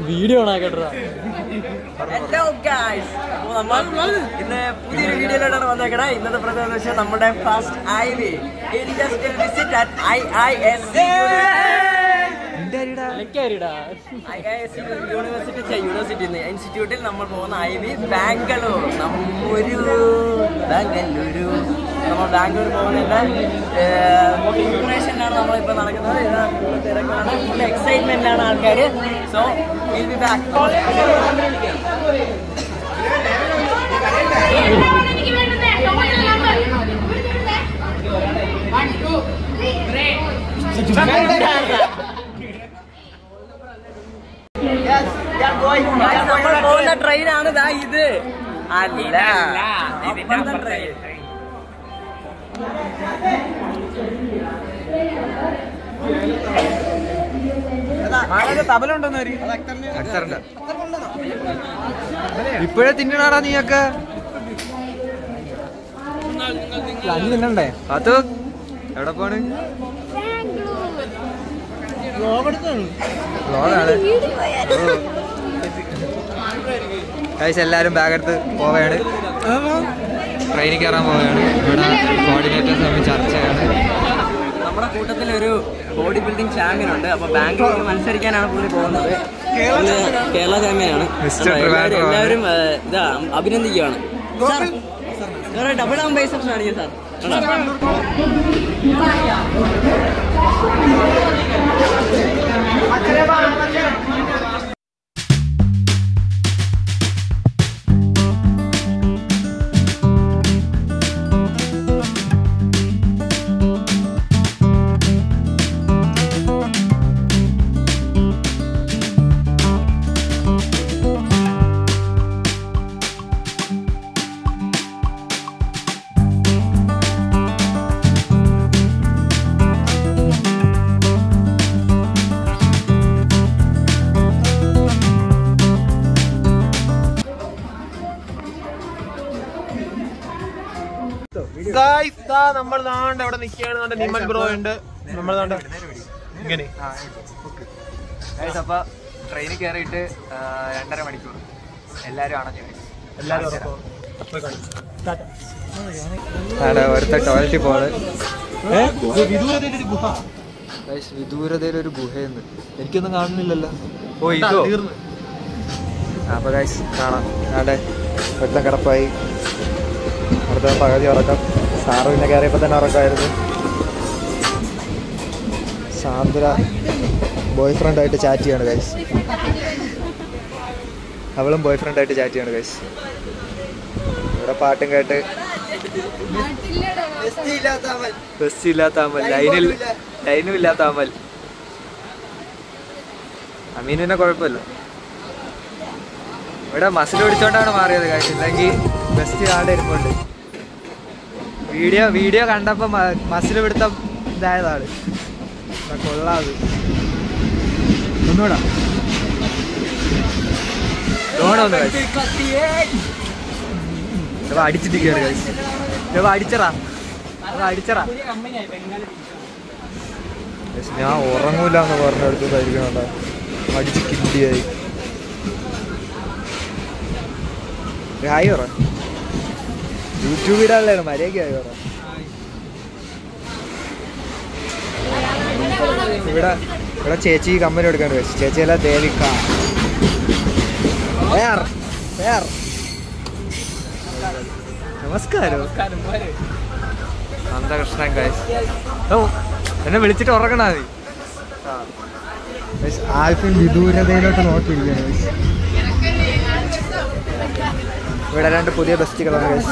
Video ഓണാക്കട്ടാ. Hello guys, അപ്പോൾ നമ്മൾ ഇന്ന് പുതിയൊരു വീഡിയോയിലാണ് വന്നേക്കണേ. ഇന്നത്തെ പ്രധാന വിഷയം നമ്മുടെ first IV industrial visit at IISc university ഇൻസ്റ്റിറ്റ്യൂട്ടിൽ നമ്മൾ പോകുന്ന IV ബാംഗ്ലൂർ. നമ്മൾ ബാംഗ്ലൂർ പോകുന്നതിന്റെ പ്രിപ്പറേഷനിലാണ് നമ്മളിപ്പോൾ നടക്കുന്നത്. തിരക്കാണ്, ഫുൾ എക്സൈറ്റ്മെന്റിലാണ് ആൾക്കാർ. So will be back. നമ്മൾ പോകുന്ന ട്രെയിനാണ് ദാ ഇത്. അല്ല, അപ്പുറത്തെ ട്രെയിൻ. തബലുണ്ടെന്ന് ഇപ്പോഴേ തിന്നണാടാ നീയൊക്കെ. അഞ്ച് തിന്നണ്ടേ? അത് എവിടെ പോണ്? എല്ലാരും ബാഗെടുത്ത് പോവുകയാണ്, ട്രെയിനിൽ കയറാൻ പോവുകയാണ്. ഇവിടെ കോർഡിനേറ്റേഴ്സ് തമ്മിൽ ചർച്ചയാണ്. നമ്മുടെ കൂട്ടത്തിലൊരു ബോഡി ബിൽഡിംഗ് ചാമ്പ്യൻ ഉണ്ട്. അപ്പൊ ബാംഗ്ലൂരിൽ മത്സരിക്കാനാണ് പുള്ളി പോകുന്നത്. കേരള ചാമ്പ്യനാണ്. എല്ലാവരും ഇതാ അഭിനന്ദിക്കുകയാണ്. ഡബിൾ ആം ബൈസെപ്സ് കാണിക്കും സാർ. നമ്മൾ നാണ്ട് അവിടെ നിൽക്കുകയാണ്. നിമൽ ബ്രോ ഉണ്ട്. നമ്മൾ ഇങ്ങനെ അപ്പൊ ട്രെയിനിൽ കയറിയിട്ട് 2.5 മണിക്കൂർ എല്ലാരും അണഞ്ഞു. ഒരുത്ത ടോയ്ലറ്റിൽ പോണ്. വിദൂരതയിലൊരു ഗുഹയെന്ന് എനിക്കൊന്നും കാണുന്നില്ലല്ലോ. ഓ ഇതോ? അപ്പൊ ഗൈസ് കാണാം. അവിടെ ഒരുത്തൻ കിടപ്പായി, അടുത്ത പകുതി ഉറക്കം. സാറ് പിന്നെ കയറിയപ്പോൾ തന്നെ ഉറക്കമായിരുന്നു. സാന്ദ്ര ബോയ് ഫ്രണ്ടായിട്ട് ചാറ്റ് ചെയ്യാണ് ഗൈസ്. അവളും ബോയ് ഫ്രണ്ടായിട്ട് ചാറ്റ് ചെയ്യാണ് ഗൈസ്. ഇവിടെ പാട്ടും കേട്ട് ബസ് ഇല്ലാത്ത അമൽ, ലൈനും ഇല്ലാത്ത അമൽ. അമീന് പിന്നെ കുഴപ്പമില്ല. ഇവിടെ മസിൽ പിടിച്ചോണ്ടാണ് മാറിയത് ഗൈസ്. ഇല്ലെങ്കിൽ ബെസ്റ്റ് ആളുടെ ഇരിപ്പുണ്ട്. വീഡിയോ കണ്ടപ്പോ മസിൽ പിടുത്തം ഇതായതാണ്. കൊള്ളാത് ഒന്നുകൂടാ അടിച്ചിട്ട് കയറി അടിച്ചറാ. ഞാൻ ഉറങ്ങൂല എന്ന് പറഞ്ഞെടുത്തായിരിക്കണ അടിച്ച് കിണ്ടിയായി. ഹായ് പറ, യൂട്യൂബ് ഇടാനുള്ളതാണ്. മര്യാദയ്ക്കായി പറ. ഇവിടെ ചേച്ചി കമ്പനി എടുക്കാൻ വെച്ചു. ചേച്ചിയല്ല ദേവിക. നമസ്കാരം. നന്ദകൃഷ്ണൻ ഗൈസ്. എന്നെ വിളിച്ചിട്ട് ഉറങ്ങണ മതി. ആൽഫിൻ വിദൂരതയിലോട്ട് നോക്കിയിരിക്കുകയാണ് ഗൈസ്. ഇവിടെ 2 പുതിയ ബസ്റ്റുകളാണ് ഗൈസ്.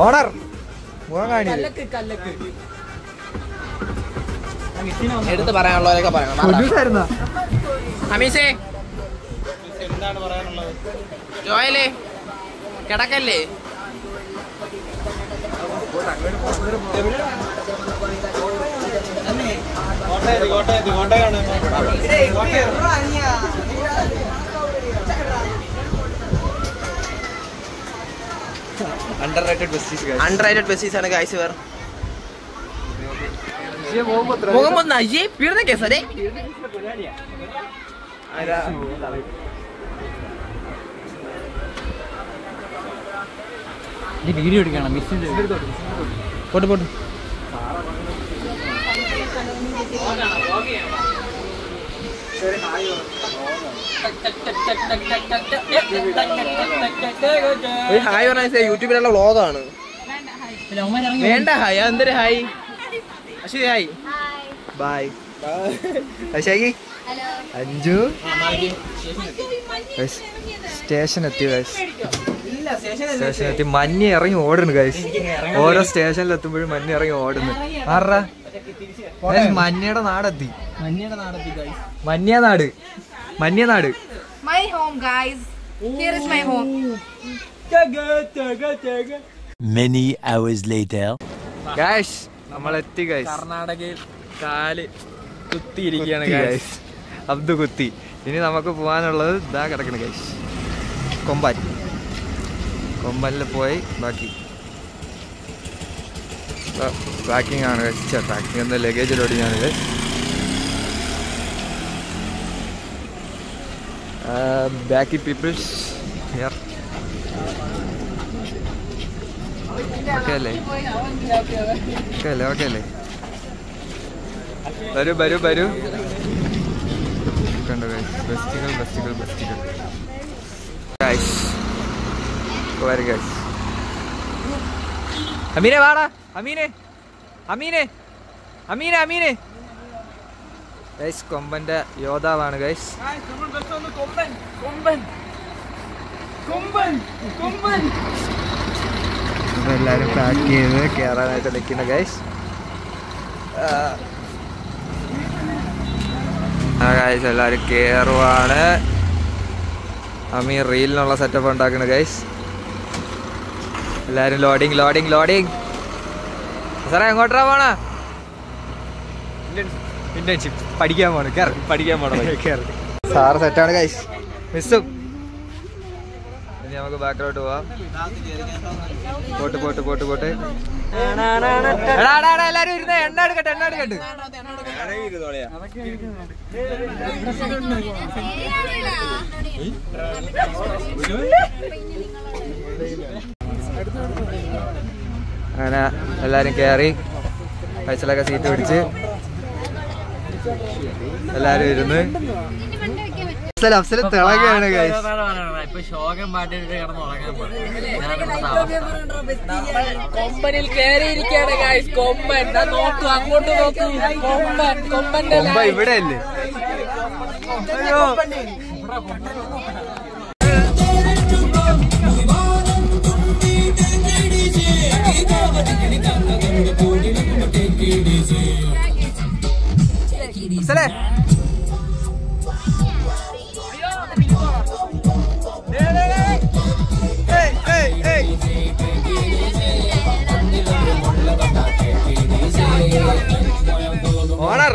ഓണർ മുഖം കാണില്ല. എടുത്ത് പറയാനുള്ളവരൊക്കെ പറയണം. ഹമീസേ, എന്താണ് പറയാനുള്ളത്? ജോയലേ, കിടക്കല്ലേ? Underrated besties, guys. Underrated besties ആണ് guys ഇവർ. Mohamed Najib, ¿pierde qué seré? Video എടുക്കണം മിസ്സിന്റെ പോട്ട് പോട്ട്. ഹായ് പറഞ്ഞ യൂട്യൂബിലുള്ള വ്ളോഗാണ്. വേണ്ട ഹായ്, എന്തൊരു ഹായ്. അശ്വതി ഹായ്. ബൈ. അശായി അഞ്ചു സ്റ്റേഷൻ എത്തി ഗൈസ്. സ്റ്റേഷൻ എത്തി. മഞ്ഞ ഇറങ്ങി ഓടുന്നു ഗൈസ്. ഓരോ സ്റ്റേഷനിൽ എത്തുമ്പോഴും മഞ്ഞ ഇറങ്ങി ഓടുന്നു. ആറാ മഞ്ഞയുടെ നാടെത്തി. Manjanad. Manjanad. My home, guys. Here is my home. Many hours later. Guys നമ്മളെത്തി ഗൈസ്. കർണാടകയിൽ കാല് കുത്തിയിരിക്കുകയാണ് ഗൈസ്. അബ്ദു കുത്തി. ഇനി നമുക്ക് പോകാനുള്ളത് ഇതാ കിടക്കണം ഗൈസ്. കൊമ്പൻ. കൊമ്പനിൽ പോയി ബാക്കി പാക്കിംഗ് ആണ് ഗൈസ്. പാക്കിംഗ് എന്ന ലഗേജ് ലോഡിങ്ങാണിത്. ബാക്കി പീപ്പിൾസ് ഹിയർ. ഓക്കെ അല്ലേ? ഓക്കെ അല്ലേ? ഓക്കെ അല്ലേ? വരൂ വരൂ വരൂ. കണ്ടോ ഗൈസ്. ബെസ്റ്റികൾ ബെസ്റ്റികൾ ബെസ്റ്റികൾ ഗൈസ്. വരൂ ഗൈസ്. അമീനെ വാടാ. അമീനെ അമീനെ അമീനെ അമീനെ ഗൈസ്. കൊമ്പന്റെ യോദ്ധാവാണ് ഗൈസ്. എല്ലാരും പാക്ക് ചെയ്ത് കേറാനായിട്ട് നിൽക്കുന്ന ഗൈസ്. ഗൈസ് എല്ലാരും കേറുവാണ്. അമീർ റീലിനുള്ള സെറ്റപ്പ് ഉണ്ടാക്കണ ഗൈസ്. എല്ലാരും ലോഡിങ് ലോഡിങ് ലോഡിങ്. സാറേ എങ്ങോട്ടാ പോണ? ഇന്റേൺഷിപ്പ് പഠിക്കാൻ പോണു. പഠിക്കാൻ പോണ സാറ് സെറ്റാണ് ഗൈസ്. മിസ്സും. ഇനി നമുക്ക് ബാക്കിലോട്ട് പോവാം. Pot pot pot pot. എല്ലാരും ഇരുന്ന് എണ്ണ എടുക്കട്ടെ. എണ്ണ എടുക്കട്ടെ. അങ്ങനെ എല്ലാരും കയറി കഴിച്ചിലൊക്കെ സീറ്റ് പിടിച്ച് എല്ലാരും ഇരുന്ന് തിളങ്ങാണ് ഗൈസ്. ഇപ്പൊ ശോകം പാട്ടിട്ട് കിടന്ന് കൊമ്പനിൽ കയറിയിരിക്കാണ് ഗൈസ്. കൊമ്പൻ നോക്കൂ, അങ്ങോട്ട് നോക്കൂ. കൊമ്പൻ കൊമ്പന്റെ കൊമ്പ ഇവിടെ അല്ലേ? ഓണർ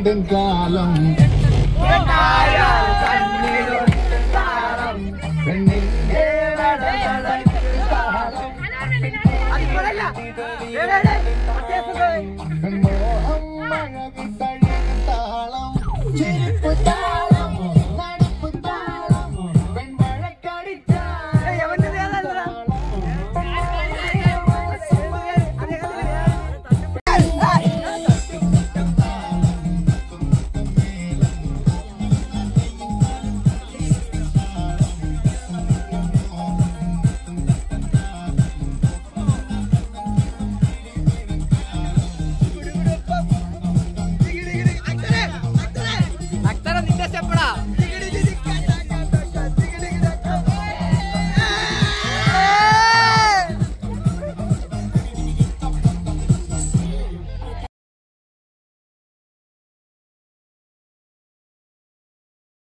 നെടുങ്കാലം